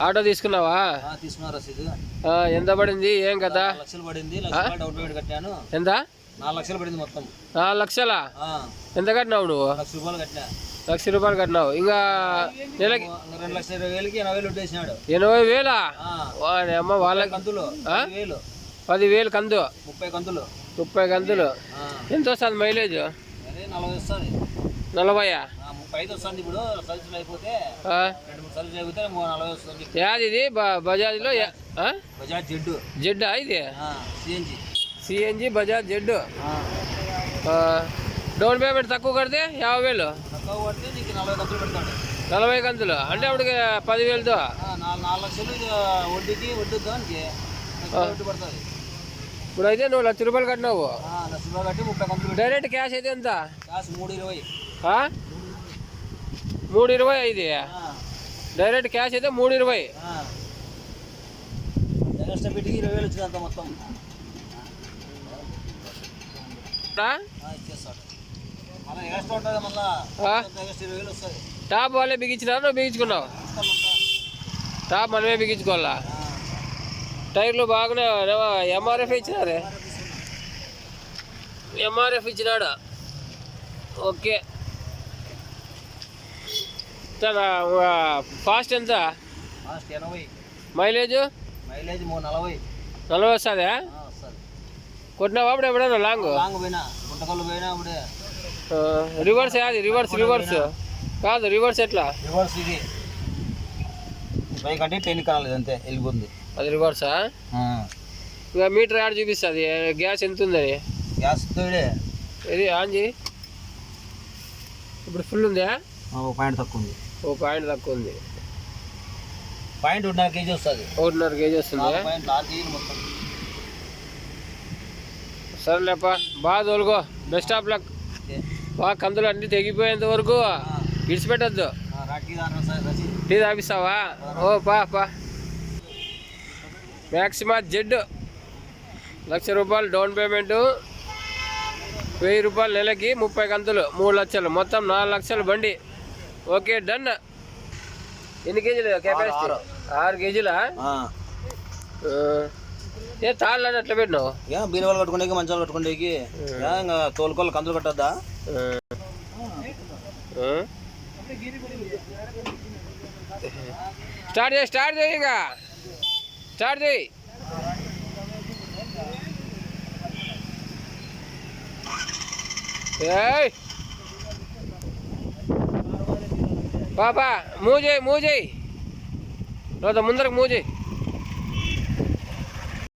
Auto తీసుకున్నావా? తీసుకున్నా రసీదు. ఎంత పడింది? ఏం కదా? 4 లక్షలు పడింది. డౌన్ పేమెంట్ కట్టాను. ఎంత? 4 లక్షలు పడింది మొత్తం. 4 లక్షలా? ఎంత కట్టినావు నువ్వు? 1 లక్ష రూపాయలు కట్టినా. 1 లక్ష రూపాయలు కట్టినావు. ఇంకా నెలకి 2,20,000కి 80,000 వడ్డేసినాడు. 80,000? అమ్మ వాళ్ళకి కంతులు 10,000 కందు. 30 కంతులు. 30 కంతులు. ఎంత వస్తుంది మైలేజ్? 40 వస్తుంది. 40? 35 వస్తుంది. ఇప్పుడు సర్వీసులు అయిపోతే 2-3 సర్వీసులు అయిపోతే 40 వస్తుంది. యాది ఇది? బజాజ్లో బజాజ్ జెడ్. జెడ్డా ఇది? CNG Bajaj Z. Down payment తక్కువ కడితే 50,000. తక్కువ పడితే నీకు 40 కంతులు పెడతాడు. 40 కంతులు అంటే అప్పటికి 10,000తో 4 లక్షలు వడ్డీకి వడ్డీకి వడ్డీ పడుతుంది. ఇప్పుడు అయితే నువ్వు 1 లక్ష రూపాయలు కట్టినావు. 1 లక్ష రూపాయలు కట్టి 30 కంతులు. డైరెక్ట్ క్యాష్ అయితే ఎంత? క్యాష్ 320. 320 ఇది. డైరెక్ట్ క్యాష్ అయితే 320. ఎక్స్ట్రా పెట్టికి 20,000 వచ్చింది అంత మొత్తం. ఇచ్చేస్తాడు. మళ్ళీ ఎక్స్ట్రా ఉంటుంది. మళ్ళీ ఎక్స్ట్రా 20,000 వస్తుంది. టాప్ వాళ్ళే బిగించినారు, నువ్వు బిగించుకున్నావు? టాప్ మనమే బిగించుకోవాలా? టైర్లు బాగానే ఎంఆర్ఎఫ్ ఇచ్చినారే. ఎంఆర్ఎఫ్ ఇచ్చినాడు. ఓకే. ఫాస్ట్ ఎంత? ఫాస్ట్ 80. మైలేజ్? మైలేజ్ 40. 40 వస్తుందా? కొట్టినావా అప్పుడు ఎప్పుడైనా? లాంగ్ పోయినా, గుంటకల్లు పోయినా అప్పుడే. రివర్స్ యాది? రివర్స్ కాదు. రివర్స్ ఎట్లా? రివర్స్ ఇది బైక్ అంటే 10 కాలేదు అంతే, వెళ్ళిపోతుంది. అది రివర్సా? ఇక మీటర్ యాడ్ చూపిస్తుంది గ్యాస్ ఎంత ఉందని. గ్యాస్ ఇది ఆన్ చేయి. ఇప్పుడు ఫుల్ ఉందా? పాయింట్ తక్కువ ఉంది. పాయింట్ తక్కువ ఉంది. పాయింట్ 1.5 kg వస్తుంది. 1.5 kg వస్తుంది. మొత్తం. సరేలేపా, బాగా తోలుకో. Best of luck. బాగా కందులు అన్నీ తెగిపోయేంత వరకు విడిచిపెట్టద్దు. టీ తాపిస్తావా? పా. మ్యాక్సిమా జెడ్ 1 లక్ష రూపాయలు డౌన్ పేమెంటు, 1000 రూపాయలు నెలకి, 30 కంతులు, 3 లక్షలు, మొత్తం 4 లక్షలు బండి. Okay, done. ఎన్ని కేజీలు కెపాసిటీ? 6 కేజీలా? ఏ తాళ్ళు అని అట్లా పెట్టినావు? బీరువాళ్ళు కట్టుకునే, మంచాలు కట్టుకునే, ఇంకా తోలుకోవాలి. కందులు కట్టద్దా? స్టార్ట్ చేయి ఇంకా స్టార్ట్ చేయి. పాపా మూవ్ చేయి. ముందరకు మూవ్ చేయి.